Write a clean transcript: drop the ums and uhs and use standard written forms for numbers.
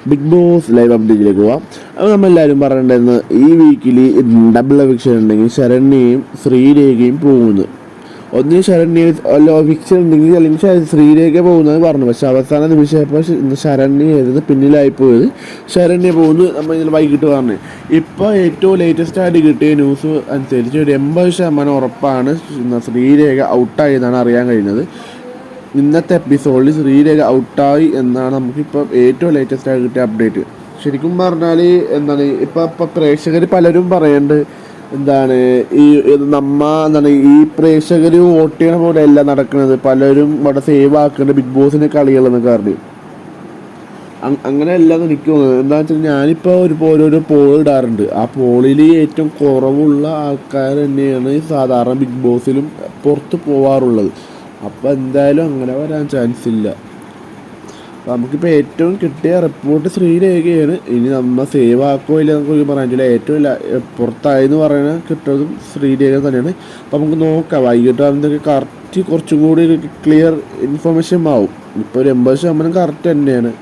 Big boss live അപ്ഡേറ്റിലേക്ക് പോവാം. അപ്പോൾ നമ്മളെല്ലാവരും പറയേണ്ടതെന്ന് ഈ വീക്കിൽ ഡബിൾ എവിക്ഷൻ ഉണ്ടെങ്കിൽ ശരണ്യയും ശ്രീരേഖയും പോകുന്നു. ഒന്നിന് ശരണ്യ എവിക്ഷൻ ഉണ്ടെങ്കിൽ അല്ലെങ്കിൽ ശ്രീരേഖ പോകുന്നത് പറഞ്ഞു. പക്ഷെ അവസാന നിമിഷമായപ്പോൾ ശരണ്യായിരുന്നു പിന്നിലായിപ്പോയത്. ശരണ്യ പോകുന്നു നമ്മൾ ഇതിൽ വൈകിട്ട് പറഞ്ഞു. ഇപ്പോൾ ഏറ്റവും ലേറ്റസ്റ്റ് ആയിട്ട് കിട്ടിയ ന്യൂസ് അനുസരിച്ച് ഒരു 80% ഉറപ്പാണ് ശ്രീരേഖ ഔട്ടായി എന്നാണ് അറിയാൻ കഴിയുന്നത്. ഇന്നത്തെ എപ്പിസോഡിൽ ശ്രീരേഖ ഔട്ടായി എന്നാണ് നമുക്കിപ്പോൾ ഏറ്റവും ലേറ്റസ്റ്റ് ആയിട്ട് കിട്ടിയ അപ്ഡേറ്റ്. ശരിക്കും പറഞ്ഞാൽ എന്താണ് ഇപ്പം പ്രേക്ഷകർ പലരും പറയുന്നുണ്ട് ഈ പ്രേക്ഷകർ വോട്ട് ചെയ്യണ പോലെ അല്ല നടക്കുന്നത്, പലരും ഇവിടെ സേവ് ആക്കേണ്ട ബിഗ് ബോസിൻ്റെ കളികളെന്നൊക്കെ പറഞ്ഞു. അങ്ങനെയല്ല എന്ന് എനിക്ക് തോന്നുന്നത്. എന്താണെന്ന് വെച്ചാൽ ഞാനിപ്പോൾ ഓരോരോ പോൾ ഇടാറുണ്ട്. ആ പോളിൽ ഏറ്റവും കുറവുള്ള ആൾക്കാർ തന്നെയാണ് സാധാരണ ബിഗ് ബോസിലും പുറത്ത് പോവാറുള്ളത്. അപ്പോൾ എന്തായാലും അങ്ങനെ വരാൻ ചാൻസ് ഇല്ല. അപ്പോൾ നമുക്കിപ്പോൾ ഏറ്റവും കിട്ടിയ റിപ്പോർട്ട് ശ്രീരേഖയാണ്. ഇനി നമ്മൾ സേവ് ആക്കോ ഇല്ല നമുക്ക് പറയാൻ പറ്റില്ല. ഏറ്റവും പുറത്തായെന്ന് പറയുന്നത് കിട്ടുന്നതും ശ്രീരേഖ തന്നെയാണ്. അപ്പോൾ നമുക്ക് നോക്കാം, വൈകിട്ട് ആകുമ്പോഴത്തേക്ക് കറക്റ്റ് കുറച്ചും കൂടി ക്ലിയർ ഇൻഫർമേഷൻ ആവും. ഇപ്പോൾ ഒരു 80% കറക്റ്റ് തന്നെയാണ്.